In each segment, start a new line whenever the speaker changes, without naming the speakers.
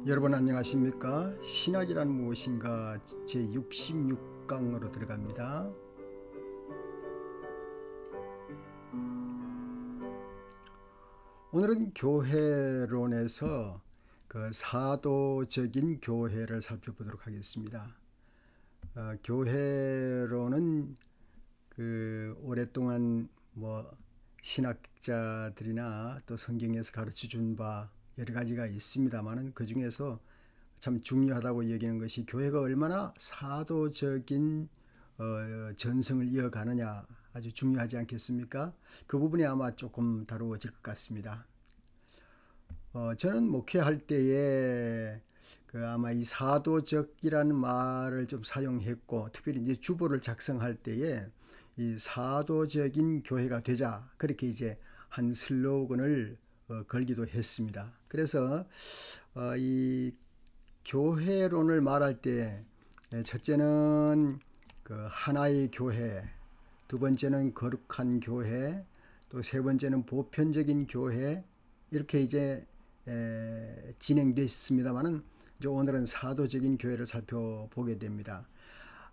여러분 안녕하십니까? 신학이란 무엇인가 제66강으로 들어갑니다. 오늘은 교회론에서 그 사도적인 교회를 살펴보도록 하겠습니다. 교회론은 오랫동안 신학자들이나 또 성경에서 가르쳐준 바 여러 가지가 있습니다만은 그 중에서 참 중요하다고 여기는 것이 교회가 얼마나 사도적인 전승을 이어가느냐 아주 중요하지 않겠습니까? 그 부분이 아마 조금 다루어질 것 같습니다. 저는 목회할 때에 아마 이 사도적이라는 말을 좀 사용했고, 특별히 이제 주보를 작성할 때에 이 사도적인 교회가 되자 그렇게 이제 한 슬로건을 걸기도 했습니다. 그래서 이 교회론을 말할 때 첫째는 하나의 교회, 두 번째는 거룩한 교회, 또 세 번째는 보편적인 교회 이렇게 이제 진행됐습니다만은 이제 오늘은 사도적인 교회를 살펴보게 됩니다.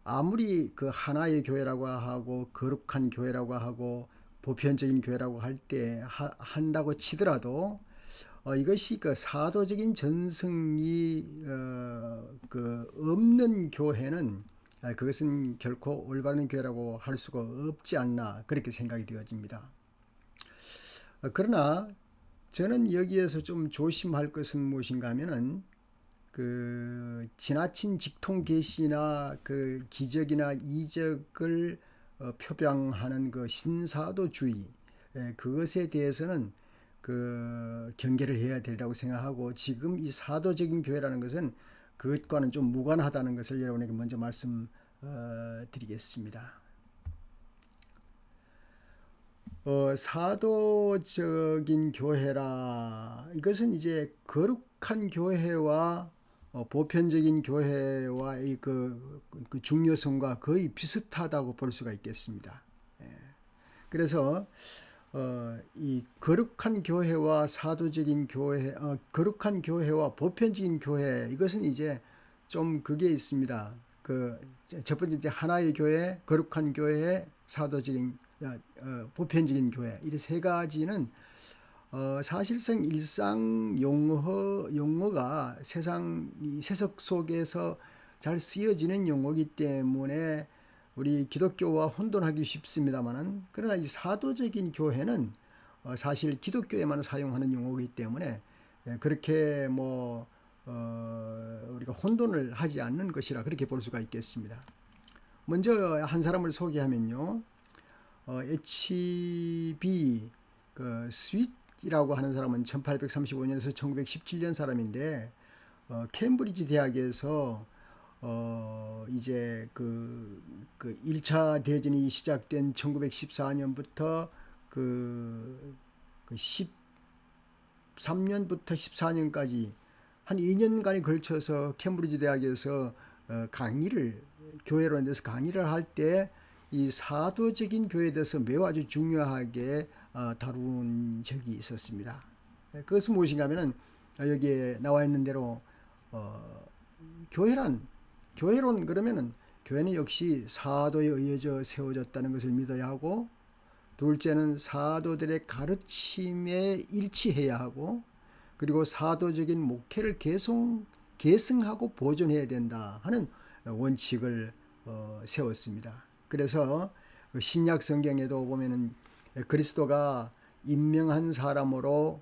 아무리 하나의 교회라고 하고 거룩한 교회라고 하고 보편적인 교회라고 할 때 한다고 치더라도 이것이 사도적인 전승이 없는 교회는 그것은 결코 올바른 교회라고 할 수가 없지 않나 그렇게 생각이 되어집니다. 그러나 저는 여기에서 좀 조심할 것은 무엇인가 하면은 지나친 직통 계시나 기적이나 이적을 표방하는 신사도주의 그것에 대해서는 경계를 해야 되리라고 생각하고, 지금 이 사도적인 교회라는 것은 그것과는 좀 무관하다는 것을 여러분에게 먼저 말씀드리겠습니다. 사도적인 교회라 이것은 이제 거룩한 교회와 보편적인 교회와의 그 중요성과 거의 비슷하다고 볼 수가 있겠습니다. 그래서 이 거룩한 교회와 사도적인 교회, 거룩한 교회와 보편적인 교회 이것은 이제 좀 그게 있습니다. 첫 번째 이제 하나의 교회, 거룩한 교회, 사도적인 보편적인 교회 이 세 가지는 사실상 일상 용어가 이 세속 속에서 잘 쓰여지는 용어이기 때문에 우리 기독교와 혼돈하기 쉽습니다만은, 그러나 이 사도적인 교회는 사실 기독교에만 사용하는 용어이기 때문에 그렇게 우리가 혼돈을 하지 않는 것이라 그렇게 볼 수가 있겠습니다. 먼저 한 사람을 소개하면요, H.B. 스윗이라고 하는 사람은 1835년에서 1917년 사람인데 케임브리지 대학에서 이제 1차 대전이 시작된 1914년부터 13년부터 14년까지 한 2년간에 걸쳐서 케임브리지 대학에서 교회론에 대해서 강의를 할 때 이 사도적인 교회에 대해서 매우 아주 중요하게 다룬 적이 있었습니다. 그것은 무엇인가 하면은 여기에 나와 있는 대로 교회론 그러면은 교회는 역시 사도에 의해져 세워졌다는 것을 믿어야 하고, 둘째는 사도들의 가르침에 일치해야 하고, 그리고 사도적인 목회를 계승하고 보존해야 된다 하는 원칙을 세웠습니다. 그래서 신약 성경에도 보면은 그리스도가 임명한 사람으로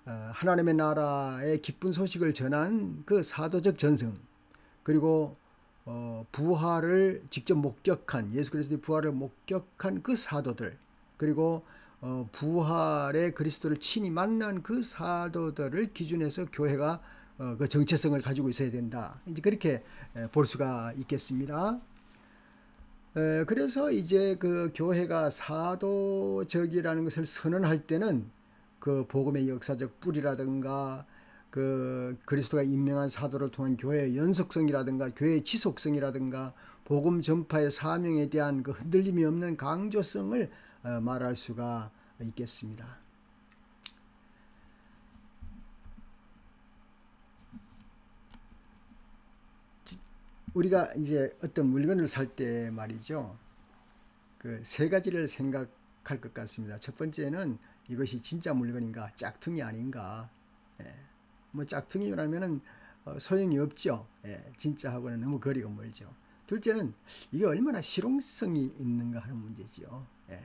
하나님의 나라의 기쁜 소식을 전한 그 사도적 전승, 그리고 부활을 직접 목격한, 예수 그리스도의 부활을 목격한 그 사도들, 그리고 부활의 그리스도를 친히 만난 그 사도들을 기준해서 교회가 그 정체성을 가지고 있어야 된다, 이제 그렇게 볼 수가 있겠습니다. 그래서 이제 교회가 사도적이라는 것을 선언할 때는 복음의 역사적 뿌리라든가 그리스도가 임명한 사도를 통한 교회의 연속성이라든가 교회의 지속성이라든가 복음 전파의 사명에 대한 흔들림이 없는 강조성을 말할 수가 있겠습니다. 우리가 이제 어떤 물건을 살 때 말이죠. 그 세 가지를 생각할 것 같습니다. 첫 번째는 이것이 진짜 물건인가, 짝퉁이 아닌가. 예. 뭐 짝퉁이라면은 소용이 없죠. 예. 진짜하고는 너무 거리가 멀죠. 둘째는 이게 얼마나 실용성이 있는가 하는 문제죠. 예.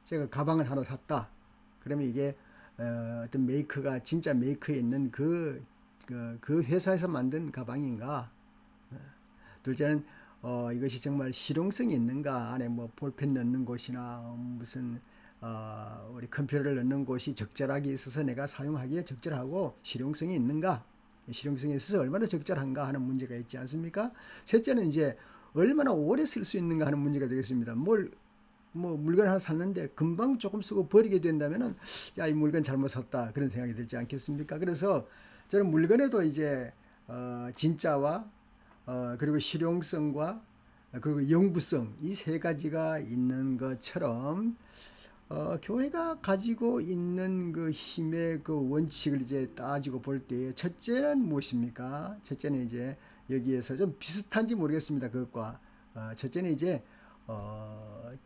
제가 가방을 하나 샀다. 그러면 이게 어떤 메이커가 진짜 메이커에 있는 그 회사에서 만든 가방인가? 둘째는 이것이 정말 실용성이 있는가? 안에 뭐 볼펜 넣는 곳이나 무슨 우리 컴퓨터를 넣는 곳이 적절하게 있어서 내가 사용하기에 적절하고 실용성이 있는가? 실용성에 있어서 얼마나 적절한가 하는 문제가 있지 않습니까? 셋째는 이제 얼마나 오래 쓸 수 있는가 하는 문제가 되겠습니다. 뭐 물건 하나 샀는데 금방 조금 쓰고 버리게 된다면은 야, 이 물건 잘못 샀다 그런 생각이 들지 않겠습니까? 그래서 저는 물건에도 이제 진짜와 그리고 실용성과 그리고 영구성 이 세 가지가 있는 것처럼 교회가 가지고 있는 그 힘의 그 원칙을 이제 따지고 볼 때 첫째는 무엇입니까? 첫째는 이제 여기에서 좀 비슷한지 모르겠습니다. 그것과 첫째는 이제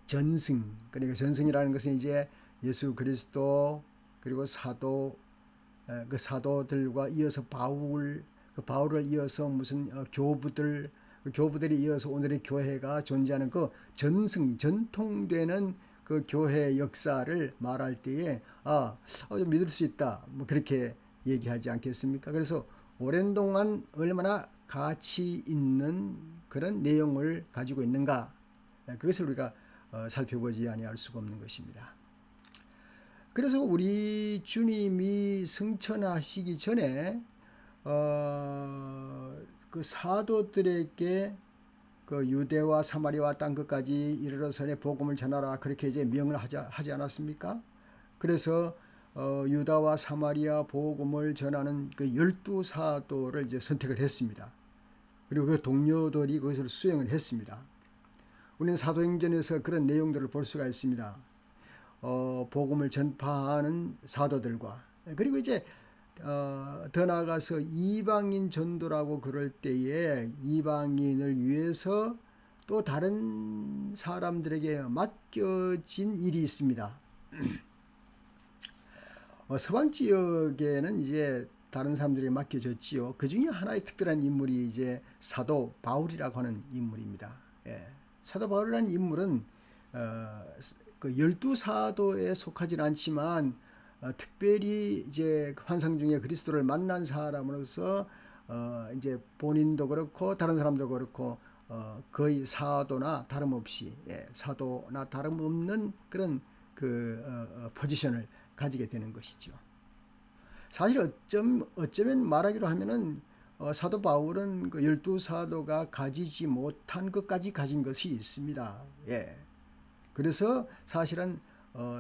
전승, 그러니까 전승이라는 것은 이제 예수 그리스도 그리고 그 사도들과 이어서 그 바울을 이어서 무슨 교부들, 그 교부들이 이어서 오늘의 교회가 존재하는 그 전승, 전통되는 그 교회 역사를 말할 때에 좀 믿을 수 있다, 뭐 그렇게 얘기하지 않겠습니까? 그래서 오랜 동안 얼마나 가치 있는 그런 내용을 가지고 있는가, 그것을 우리가 살펴보지 아니할 수가 없는 것입니다. 그래서 우리 주님이 승천하시기 전에 그 사도들에게 그 유대와 사마리아와 땅 끝까지 이르러서내 복음을 전하라 그렇게 이제 명을 하지 않았습니까? 그래서 유다와 사마리아 복음을 전하는 그 12사도를 이제 선택을 했습니다. 그리고 그 동료들이 그것을 수행을 했습니다. 우리는 사도행전에서 그런 내용들을 볼 수가 있습니다. 복음을 전파하는 사도들과 그리고 이제 더 나아가서 이방인 전도라고 그럴 때에 이방인을 위해서 또 다른 사람들에게 맡겨진 일이 있습니다. 서방 지역에는 이제 다른 사람들에게 맡겨졌지요. 그 중에 하나의 특별한 인물이 이제 사도 바울이라고 하는 인물입니다. 예. 사도 바울이라는 인물은 그 12사도에 속하진 않지만 특별히 이제 환상 중에 그리스도를 만난 사람으로서 이제 본인도 그렇고 다른 사람도 그렇고 거의 사도나 다름없이 사도나 다름없는 그런 그 포지션을 가지게 되는 것이죠. 사실 어쩌면 말하기로 하면은 사도 바울은 그 12사도가 가지지 못한 것까지 가진 것이 있습니다. 예. 그래서 사실은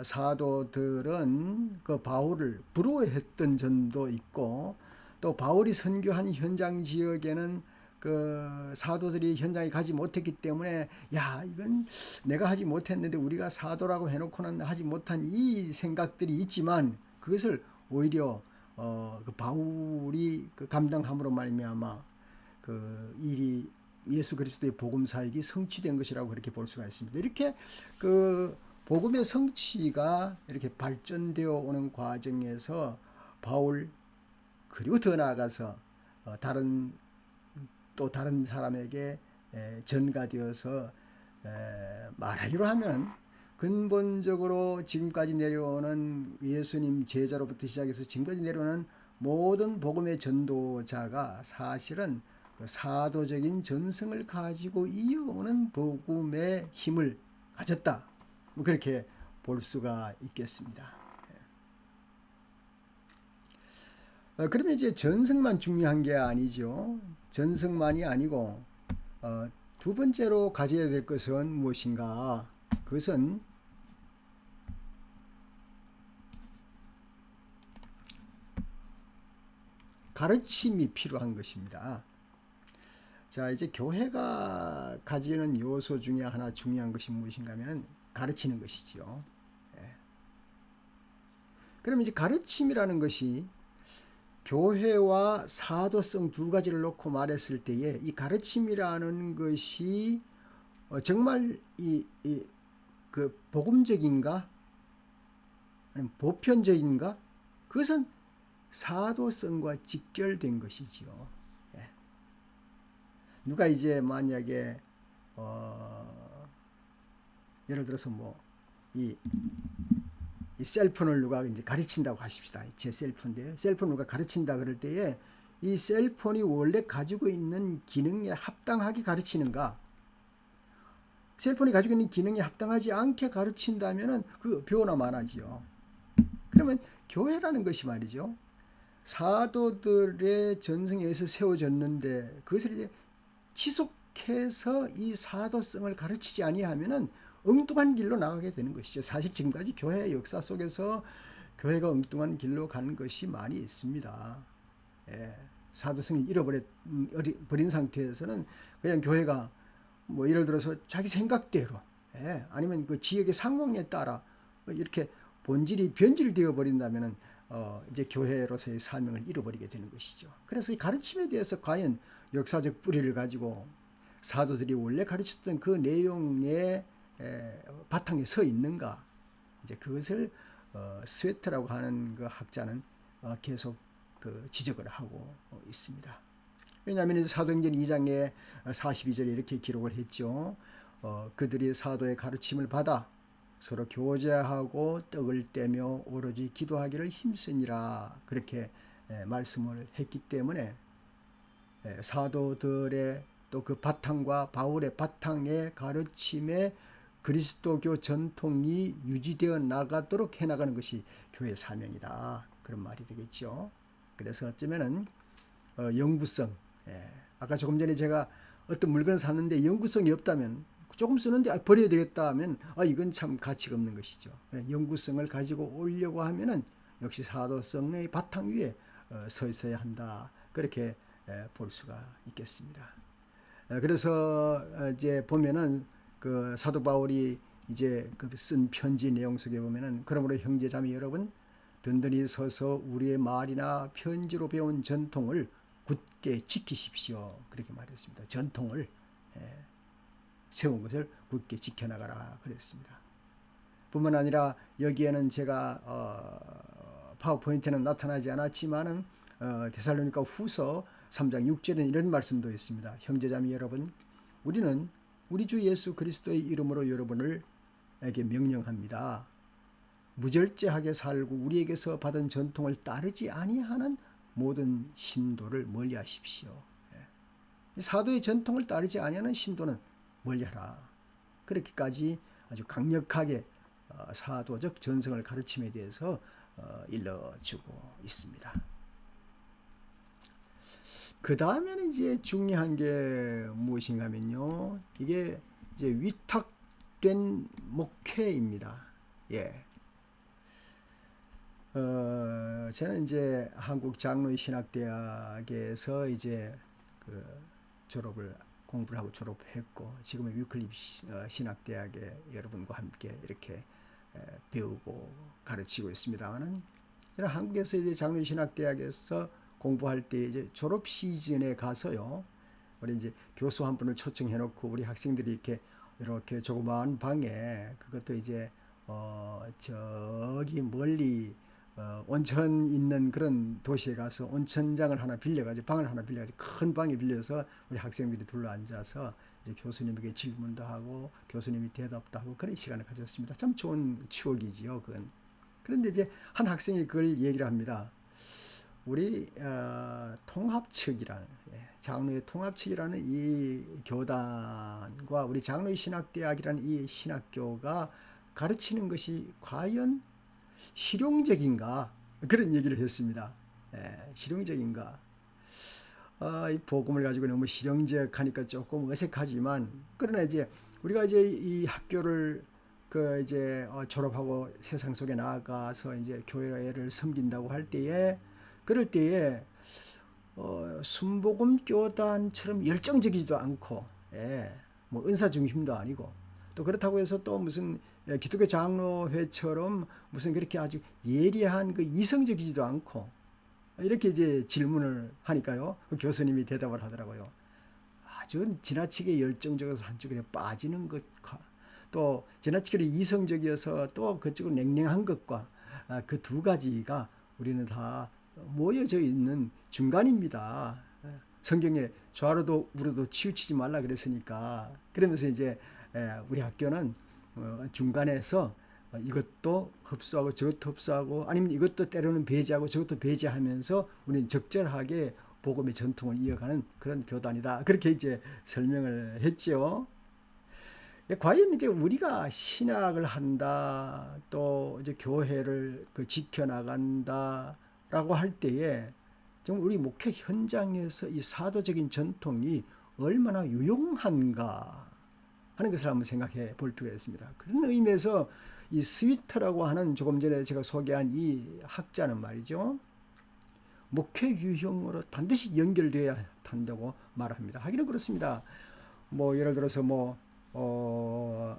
사도들은 그 바울을 부러워했던 점도 있고 또 바울이 선교한 현장 지역에는 그 사도들이 현장에 가지 못했기 때문에 야, 이건 내가 하지 못했는데 우리가 사도라고 해놓고는 하지 못한 이 생각들이 있지만 그것을 오히려 그 바울이 그 감당함으로 말미암아 그 일이 예수 그리스도의 복음 사역이 성취된 것이라고 그렇게 볼 수가 있습니다. 이렇게 그 복음의 성취가 이렇게 발전되어 오는 과정에서 바울 그리고 더 나아가서 다른 사람에게 전가되어서 말하기로 하면 근본적으로 지금까지 내려오는 예수님 제자로부터 시작해서 지금까지 내려오는 모든 복음의 전도자가 사실은 그 사도적인 전승을 가지고 이어오는 복음의 힘을 가졌다. 뭐 그렇게 볼 수가 있겠습니다. 그러면 이제 전승만 중요한 게 아니죠. 전승만이 아니고 두 번째로 가져야 될 것은 무엇인가? 그것은 가르침이 필요한 것입니다. 자, 이제 교회가 가지는 요소 중에 하나 중요한 것이 무엇인가 하면 가르치는 것이죠. 예. 그럼 이제 가르침이라는 것이 교회와 사도성 두 가지를 놓고 말했을 때에 이 가르침이라는 것이 정말 그 복음적인가 아니면 보편적인가? 그것은 사도성과 직결된 것이지요. 예. 누가 이제 만약에 예를 들어서 이 셀폰을 누가 이제 가르친다고 하십시다. 제 셀폰인데 셀폰 누가 가르친다 그럴 때에 이 셀폰이 원래 가지고 있는 기능에 합당하게 가르치는가? 셀폰이 가지고 있는 기능에 합당하지 않게 가르친다면은 그 변화 많아지요. 그러면 교회라는 것이 말이죠. 사도들의 전승에 의해서 세워졌는데 그것을 이제 지속해서 이 사도성을 가르치지 아니하면은 엉뚱한 길로 나가게 되는 것이죠. 사실 지금까지 교회의 역사 속에서 교회가 엉뚱한 길로 가는 것이 많이 있습니다. 예, 사도성을 잃어버린 상태에서는 그냥 교회가 뭐 예를 들어서 자기 생각대로 아니면 그 지역의 상황에 따라 이렇게 본질이 변질되어 버린다면은 이제 교회로서의 사명을 잃어버리게 되는 것이죠. 그래서 이 가르침에 대해서 과연 역사적 뿌리를 가지고 사도들이 원래 가르쳤던 그 내용의 바탕에 서 있는가? 이제 그것을 스웨트라고 하는 그 학자는 계속 그 지적을 하고 있습니다. 왜냐하면 이제 사도행전 2장에 42절에 이렇게 기록을 했죠. 그들이 사도의 가르침을 받아 서로 교제하고 떡을 떼며 오로지 기도하기를 힘쓰니라 그렇게 말씀을 했기 때문에 사도들의 또 그 바탕과 바울의 바탕의 가르침에 그리스도교 전통이 유지되어 나가도록 해나가는 것이 교회의 사명이다. 그런 말이 되겠죠. 그래서 어쩌면은 영구성, 아까 조금 전에 제가 어떤 물건을 샀는데 영구성이 없다면 조금 쓰는데 버려야 되겠다 하면 이건 참 가치가 없는 것이죠. 영구성을 가지고 오려고 하면은 역시 사도성의 바탕 위에 서 있어야 한다. 그렇게 볼 수가 있겠습니다. 그래서 이제 보면은 그 사도 바울이 이제 그 쓴 편지 내용 속에 보면은 그러므로 형제자매 여러분 든든히 서서 우리의 말이나 편지로 배운 전통을 굳게 지키십시오. 그렇게 말했습니다. 전통을 세운 것을 굳게 지켜나가라 그랬습니다. 뿐만 아니라 여기에는 제가 파워포인트는 나타나지 않았지만은 데살로니가 후서 3장 6절에는 이런 말씀도 있습니다. 형제자매 여러분, 우리는 우리 주 예수 그리스도의 이름으로 여러분에게 명령합니다. 무절제하게 살고 우리에게서 받은 전통을 따르지 아니하는 모든 신도를 멀리하십시오. 사도의 전통을 따르지 아니하는 신도는 멀리하라. 그렇게까지 아주 강력하게 사도적 전승을 가르침에 대해서 일러주고 있습니다. 그 다음에는 이제 중요한 게 무엇인가 하면요. 이게 이제 위탁된 목회입니다. 예. 저는 이제 한국 장로의 신학대학에서 이제 그 공부를 하고 졸업했고 지금은 위클립 신학대학에 여러분과 함께 이렇게 배우고 가르치고 있습니다만은 한국에서 이제 장로의 신학대학에서 공부할 때 이제 졸업 시즌에 가서요. 우리 이제 교수 한 분을 초청해 놓고 우리 학생들이 이렇게 조그마한 방에 그것도 이제 저기 멀리 온천 있는 그런 도시에 가서 온천장을 하나 빌려가지고 방을 하나 빌려가지고 큰 방에 빌려서 우리 학생들이 둘러 앉아서 이제 교수님에게 질문도 하고 교수님이 대답도 하고 그런 시간을 가졌습니다. 참 좋은 추억이지요, 그건. 그런데 이제 한 학생이 그걸 얘기를 합니다. 우리 통합측이라는 장로의 통합측이라는 이 교단과 우리 장로의 신학대학이라는 이 신학교가 가르치는 것이 과연 실용적인가? 그런 얘기를 했습니다. 실용적인가? 이 복음을 가지고 너무 실용적하니까 조금 어색하지만 그러나 이제 우리가 이제 이 학교를 이제 졸업하고 세상 속에 나가서 이제 교회를 섬긴다고 할 때에 그럴 때에 순복음 교단처럼 열정적이지도 않고 뭐 은사 중심도 아니고 또 그렇다고 해서 또 무슨 기독교 장로회처럼 무슨 그렇게 아주 예리한 그 이성적이지도 않고 이렇게 이제 질문을 하니까요. 그 교수님이 대답을 하더라고요. 아주 지나치게 열정적으로 한쪽에 빠지는 것과 또 지나치게 이성적이어서 또 그쪽으로 냉랭한 것과 그 두 가지가 우리는 다 모여져 있는 중간입니다. 성경에 좌로도 우로도 치우치지 말라 그랬으니까. 그러면서 이제 우리 학교는 중간에서 이것도 흡수하고 저것도 흡수하고 아니면 이것도 때로는 배제하고 저것도 배제하면서 우리는 적절하게 복음의 전통을 이어가는 그런 교단이다. 그렇게 이제 설명을 했지요. 과연 이제 우리가 신학을 한다, 또 이제 교회를 지켜나간다라고 할 때에 좀 우리 목회 현장에서 이 사도적인 전통이 얼마나 유용한가 하는 것을 한번 생각해 볼 필요가 있습니다. 그런 의미에서 이 스위터라고 하는 조금 전에 제가 소개한 이 학자는 말이죠. 목회 유형으로 반드시 연결되어야 한다고 말합니다. 하기는 그렇습니다. 뭐 예를 들어서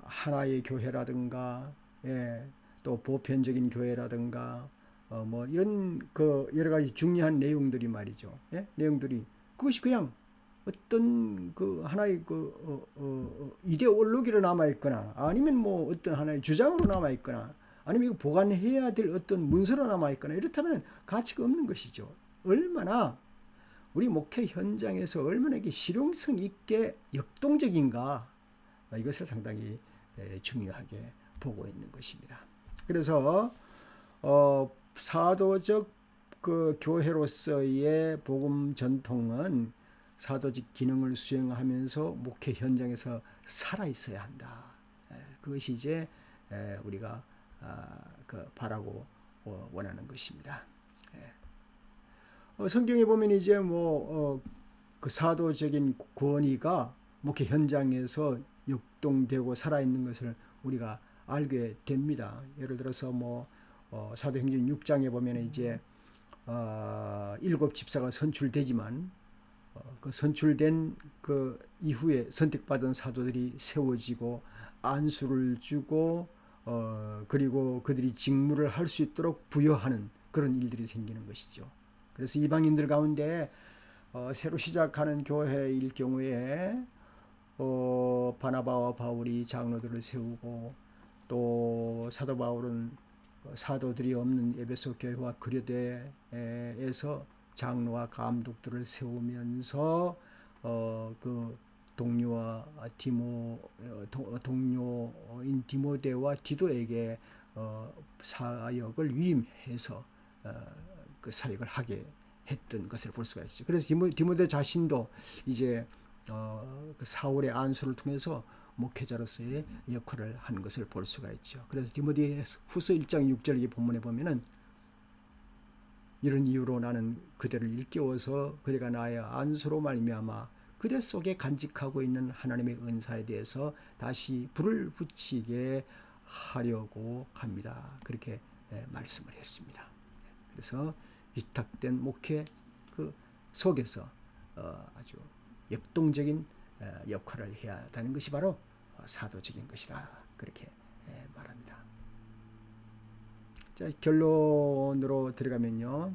하나의 교회라든가, 또 보편적인 교회라든가, 이런 여러 가지 중요한 내용들이 말이죠. 내용들이 그것이 그냥 어떤 하나의 이데올로기로 남아 있거나, 아니면 어떤 하나의 주장으로 남아 있거나, 아니면 이거 보관해야 될 어떤 문서로 남아 있거나 이렇다면 가치가 없는 것이죠. 얼마나 우리 목회 현장에서 얼마나 이게 실용성 있게 역동적인가, 이것을 상당히 중요하게 보고 있는 것입니다. 그래서 사도적 교회로서의 복음 전통은 사도직 기능을 수행하면서 목회 현장에서 살아 있어야 한다. 그것이 이제 우리가 바라고 원하는 것입니다. 성경에 보면 이제 그 사도적인 권위가 목회 현장에서 역동되고 살아있는 것을 우리가 알게 됩니다. 예를 들어서 사도행전 6장에 보면 이제 7 집사가 선출되지만 그 선출된 그 이후에 선택받은 사도들이 세워지고 안수를 주고 그리고 그들이 직무를 할 수 있도록 부여하는 그런 일들이 생기는 것이죠. 그래서 이방인들 가운데 새로 시작하는 교회일 경우에 바나바와 바울이 장로들을 세우고, 또 사도 바울은 사도들이 없는 에베소 교회와 그려대에서 장로와 감독들을 세우면서 그 동료인 디모데와 디도에게 사역을 위임해서 그 사역을 하게 했던 것을 볼 수가 있죠. 그래서 디모데 자신도 이제 그 사울의 안수를 통해서 목회자로서의 역할을 한 것을 볼 수가 있죠. 그래서 디모데후서 1장 6절 본문에 보면은 이런 이유로 나는 그대를 일깨워서 그대가 나의 안수로 말미암아 그대 속에 간직하고 있는 하나님의 은사에 대해서 다시 불을 붙이게 하려고 합니다. 그렇게 말씀을 했습니다. 그래서 위탁된 목회 그 속에서 아주 역동적인 역할을 해야 한다는 것이 바로 사도적인 것이다. 그렇게 말합니다. 자, 결론으로 들어가면요.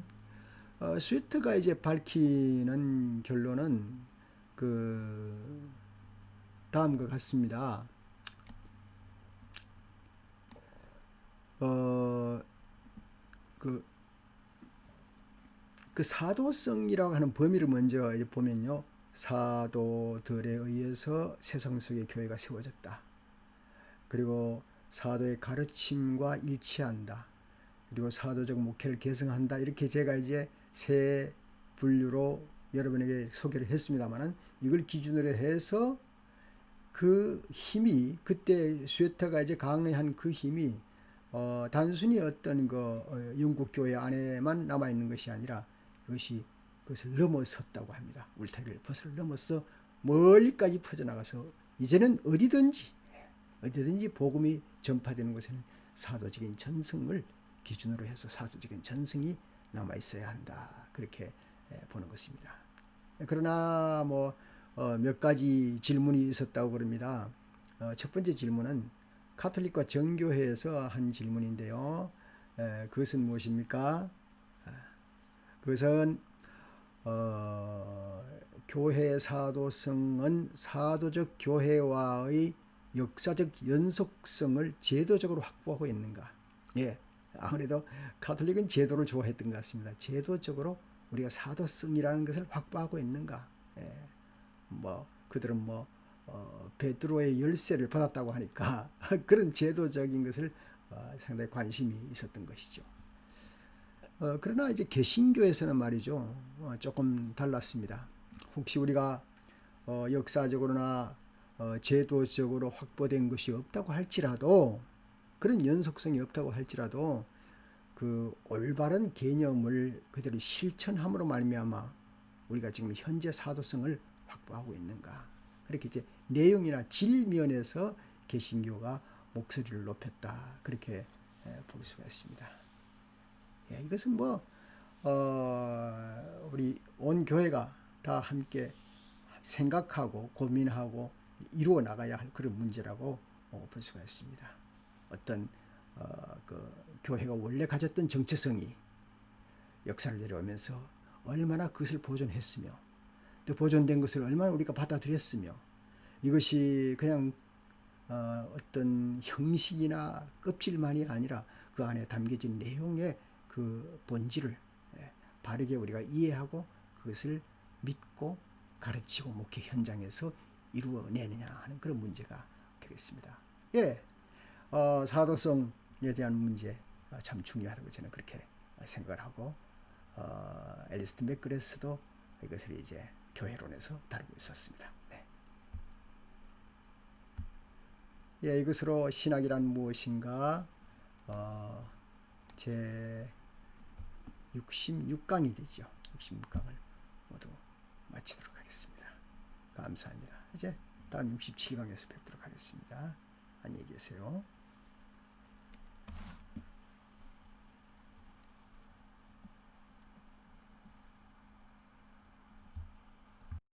스위트가 이제 밝히는 결론은 다음과 같습니다. 그 사도성이라고 하는 범위를 먼저 보면요. 사도들에 의해서 세상 속의 교회가 세워졌다. 그리고 사도의 가르침과 일치한다. 그리고 사도적 목회를 계승한다. 이렇게 제가 이제 세 분류로 여러분에게 소개를 했습니다만은 이걸 기준으로 해서 그 힘이 그때 슈에터가 이제 강한 그 힘이 단순히 어떤 영국 교회 안에만 남아 있는 것이 아니라 그것을 넘어섰다고 합니다. 울타리를 넘어서 멀리까지 퍼져나가서 이제는 어디든지 복음이 전파되는 곳에는 사도적인 전승을 기준으로 해서 사도적인 전승이 남아 있어야 한다. 그렇게 보는 것입니다. 그러나 몇 가지 질문이 있었다고 그럽니다. 첫 번째 질문은 가톨릭과 정교회에서 한 질문인데요. 그것은 무엇입니까? 그것은 교회 사도성은 사도적 교회와의 역사적 연속성을 제도적으로 확보하고 있는가? 예, 아무래도 가톨릭은 제도를 좋아했던 것 같습니다. 제도적으로 우리가 사도성이라는 것을 확보하고 있는가? 예, 뭐 그들은 뭐 베드로의 열쇠를 받았다고 하니까 그런 제도적인 것을 상당히 관심이 있었던 것이죠. 그러나 이제 개신교에서는 말이죠, 조금 달랐습니다. 혹시 우리가 역사적으로나 제도적으로 확보된 것이 없다고 할지라도, 그런 연속성이 없다고 할지라도 그 올바른 개념을 그대로 실천함으로 말미암아 우리가 지금 현재 사도성을 확보하고 있는가, 그렇게 이제 내용이나 질 면에서 개신교가 목소리를 높였다, 그렇게 볼 수가 있습니다. 예, 이것은 뭐 우리 온 교회가 다 함께 생각하고 고민하고 이루어 나가야 할 그런 문제라고 볼 수가 있습니다. 어떤 그 교회가 원래 가졌던 정체성이 역사를 내려오면서 얼마나 그것을 보존했으며, 또 보존된 것을 얼마나 우리가 받아들였으며, 이것이 그냥 어떤 형식이나 껍질만이 아니라 그 안에 담겨진 내용의 그 본질을 바르게 우리가 이해하고 그것을 믿고 가르치고 목회 현장에서 이루어내느냐 하는 그런 문제가 되겠습니다. 예, 사도성에 대한 문제 참 중요하다고 저는 그렇게 생각을 하고, 앨리스트 맥그레스도 이것을 이제 교회론에서 다루고 있었습니다. 네. 예, 이것으로 신학이란 무엇인가 제 66강이 되죠. 66강을 모두 마치도록 하겠습니다. 감사합니다. 이제 다음 67강에서 뵙도록 하겠습니다. 안녕히 계세요.